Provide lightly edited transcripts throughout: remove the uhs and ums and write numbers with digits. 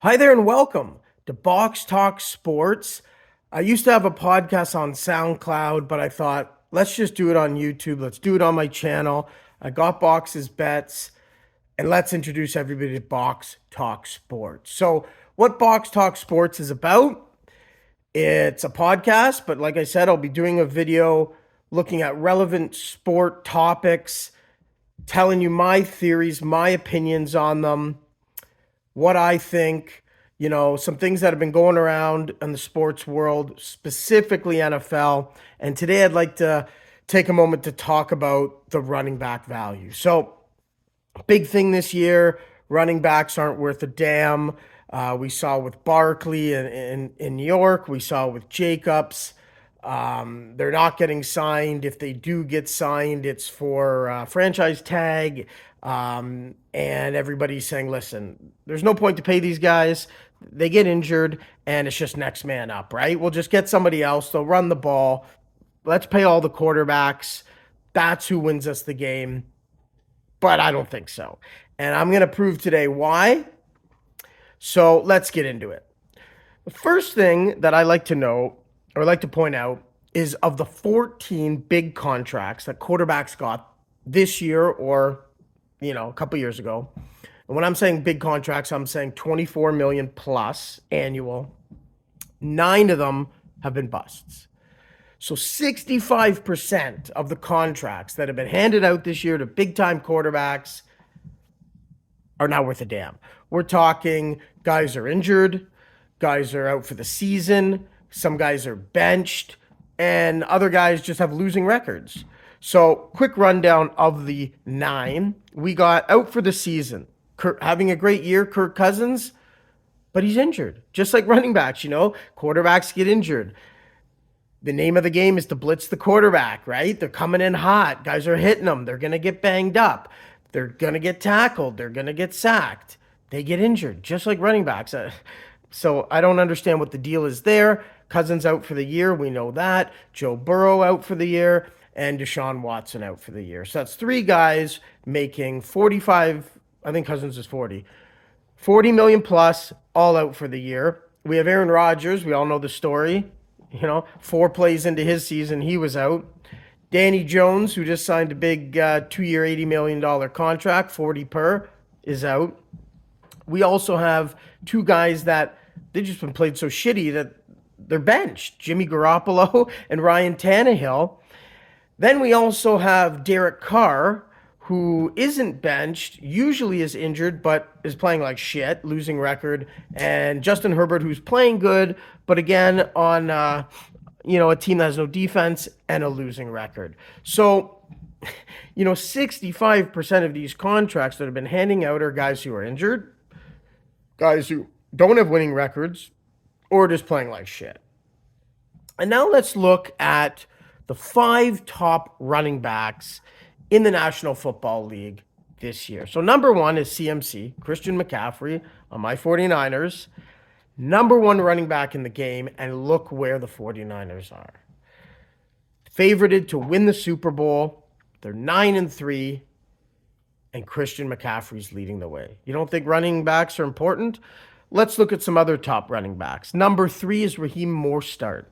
Hi there and welcome to Box Talk Sports. I used to have a podcast on SoundCloud, but I thought, let's just do it on YouTube. Let's do it on my channel. I got Box's bets, and let's introduce everybody to Box Talk Sports. So, what Box Talk Sports is about? It's a podcast, but like I said, I'll be doing a video looking at relevant sport topics, telling you my theories, my opinions on them, what I think, some things that have been going around in the sports world, specifically NFL. And today I'd like to take a moment to talk about the running back value. So, big thing this year, running backs aren't worth a damn. We saw with Barkley in New York, we saw with Jacobs. They're not getting signed. If they do get signed, it's for franchise tag. And everybody's saying, listen, there's no point to pay these guys. They get injured, and it's just next man up, right? We'll just get somebody else. They'll run the ball. Let's pay all the quarterbacks. That's who wins us the game. But I don't think so. And I'm going to prove today why. So let's get into it. The first thing that I like to know or like to point out is of the 14 big contracts that quarterbacks got this year or, a couple years ago. And when I'm saying big contracts, I'm saying 24 million plus annual. 9 of them have been busts. So 65% of the contracts that have been handed out this year to big time quarterbacks are not worth a damn. We're talking guys are injured, guys are out for the season, some guys are benched, and other guys just have losing records. So, quick rundown of the 9. We got out for the season. Having a great year, Kirk Cousins, but he's injured. Just like running backs, quarterbacks get injured. The name of the game is to blitz the quarterback, right? They're coming in hot. Guys are hitting them. They're going to get banged up. They're going to get tackled. They're going to get sacked. They get injured, just like running backs. So I don't understand what the deal is there. Cousins out for the year. We know that. Joe Burrow out for the year. And Deshaun Watson out for the year. So that's 3 guys making 45. I think Cousins is 40. 40 million plus, all out for the year. We have Aaron Rodgers. We all know the story. 4 plays into his season, he was out. Danny Jones, who just signed a big 2-year, $80 million contract, 40 per, is out. We also have 2 guys that they've just been played so shitty that they're benched, Jimmy Garoppolo and Ryan Tannehill. Then we also have Derek Carr, who isn't benched, usually is injured, but is playing like shit, losing record. And Justin Herbert, who's playing good, but again, on a team that has no defense and a losing record. So, 65% of these contracts that have been handing out are guys who are injured, guys who don't have winning records, or just playing like shit. And now let's look at the 5 top running backs in the National Football League this year. So number 1 is CMC, Christian McCaffrey on my 49ers. Number 1 running back in the game, and look where the 49ers are. Favorited to win the Super Bowl. They're 9-3, and Christian McCaffrey's leading the way. You don't think running backs are important? Let's look at some other top running backs. Number 3 is Raheem Mostert.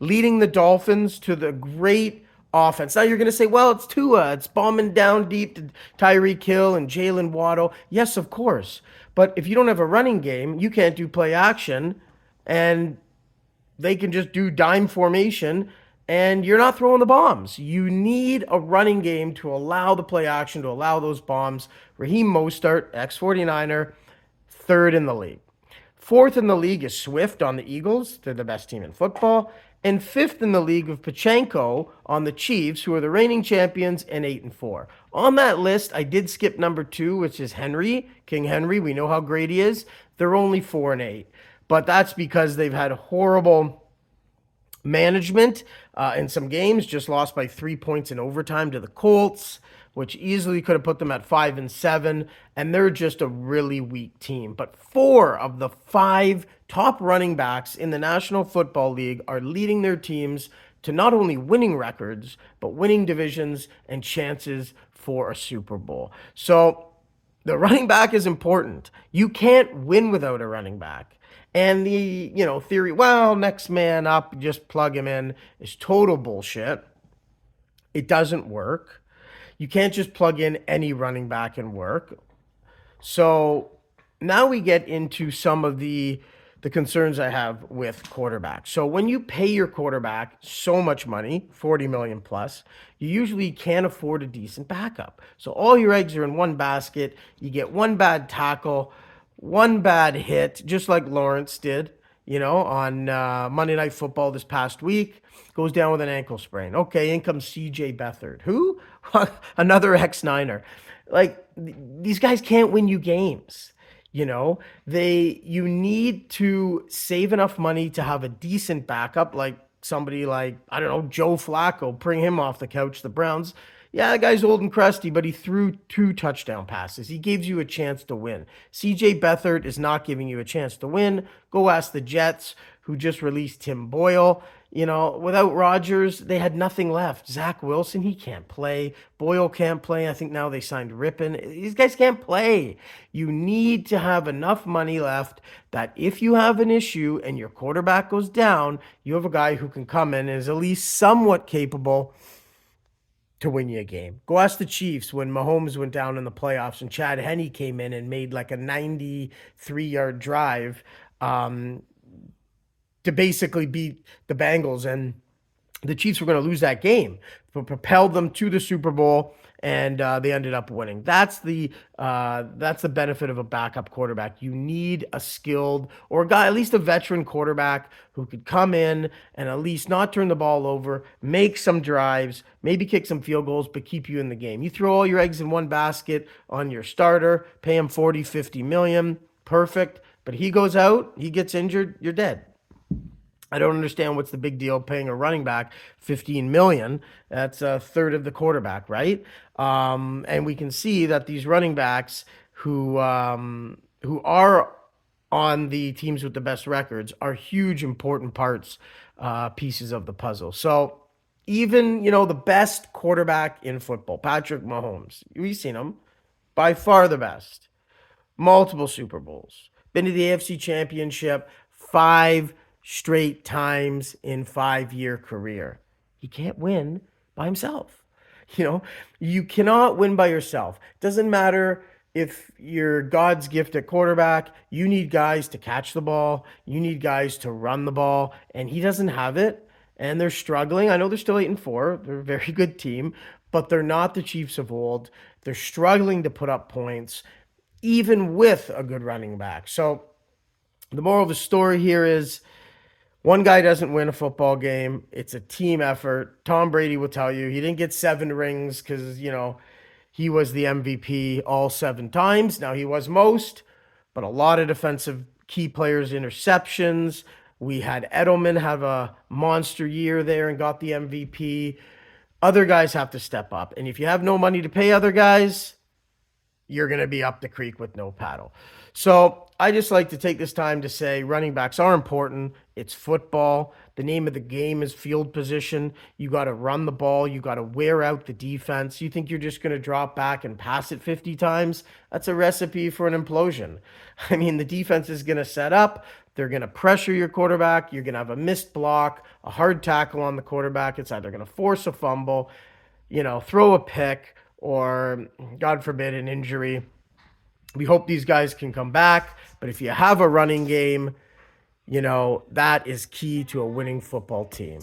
Leading the Dolphins to the great offense. Now you're going to say, well, it's Tua. It's bombing down deep to Tyreek Hill and Jalen Waddle. Yes, of course. But if you don't have a running game, you can't do play action, and they can just do dime formation, and you're not throwing the bombs. You need a running game to allow the play action, to allow those bombs. Raheem Mostert, ex-49er, 3rd in the league. 4th in the league is Swift on the Eagles. They're the best team in football. And 5th in the league of Pachenko on the Chiefs, who are the reigning champions and 8-4. On that list, I did skip number 2, which is Henry, King Henry. We know how great he is. They're only 4-8. But that's because they've had horrible management in some games, just lost by 3 points in overtime to the Colts, which easily could have put them at 5-7, and they're just a really weak team. But 4 of the 5 top running backs in the National Football League are leading their teams to not only winning records, but winning divisions and chances for a Super Bowl. So The running back is important. You can't win without a running back. And the, theory, well, next man up, just plug him in, is total bullshit. It doesn't work. You can't just plug in any running back and work. So now we get into some of the concerns I have with quarterbacks. So when you pay your quarterback so much money, 40 million plus, you usually can't afford a decent backup. So all your eggs are in one basket. You get one bad tackle, one bad hit, just like Lawrence did, on Monday Night Football this past week. Goes down with an ankle sprain. Okay, in comes CJ Beathard. Who? Another ex-Niner. Like, these guys can't win you games. You need to save enough money to have a decent backup, like somebody like, I don't know, Joe Flacco. Bring him off the couch. The Browns, yeah, the guy's old and crusty, but he threw 2 touchdown passes. He gives you a chance to win. CJ Beathard is not giving you a chance to win. Go ask the Jets, who just released Tim Boyle. Without Rodgers, they had nothing left. Zach Wilson, he can't play. Boyle can't play. I think now they signed Rippon. These guys can't play. You need to have enough money left that if you have an issue and your quarterback goes down, you have a guy who can come in and is at least somewhat capable to win you a game. Go ask the Chiefs when Mahomes went down in the playoffs and Chad Henne came in and made like a 93-yard drive to basically beat the Bengals. And the Chiefs were going to lose that game, but propelled them to the Super Bowl, and they ended up winning. That's the benefit of a backup quarterback. You need a skilled or a guy, at least a veteran quarterback who could come in and at least not turn the ball over, make some drives, maybe kick some field goals, but keep you in the game. You throw all your eggs in one basket on your starter, pay him 40, 50 million, perfect. But he goes out, he gets injured, you're dead. I don't understand what's the big deal paying a running back 15 million. That's a third of the quarterback, right? And we can see that these running backs who are on the teams with the best records are huge, important parts, pieces of the puzzle. So even, the best quarterback in football, Patrick Mahomes, we've seen him, by far the best, multiple Super Bowls, been to the AFC Championship 5 straight times in 5-year career. He can't win by himself. You cannot win by yourself. Doesn't matter if you're God's gift at quarterback. You need guys to catch the ball. You need guys to run the ball, and he doesn't have it. And they're struggling. I know they're still 8-4. They're a very good team, but they're not the Chiefs of old. They're struggling to put up points, even with a good running back. So the moral of the story here is, one guy doesn't win a football game. It's a team effort. Tom Brady will tell you he didn't get 7 rings because, he was the MVP all 7 times. Now, he was most, but a lot of defensive key players' interceptions. We had Edelman have a monster year there and got the MVP. Other guys have to step up. And if you have no money to pay other guys, you're going to be up the creek with no paddle. So I just like to take this time to say running backs are important. It's football. The name of the game is field position. You got to run the ball. You got to wear out the defense. You think you're just going to drop back and pass it 50 times? That's a recipe for an implosion. I mean, the defense is going to set up. They're going to pressure your quarterback. You're going to have a missed block, a hard tackle on the quarterback. It's either going to force a fumble, throw a pick, or, God forbid, an injury. We hope these guys can come back, but if you have a running game, that is key to a winning football team.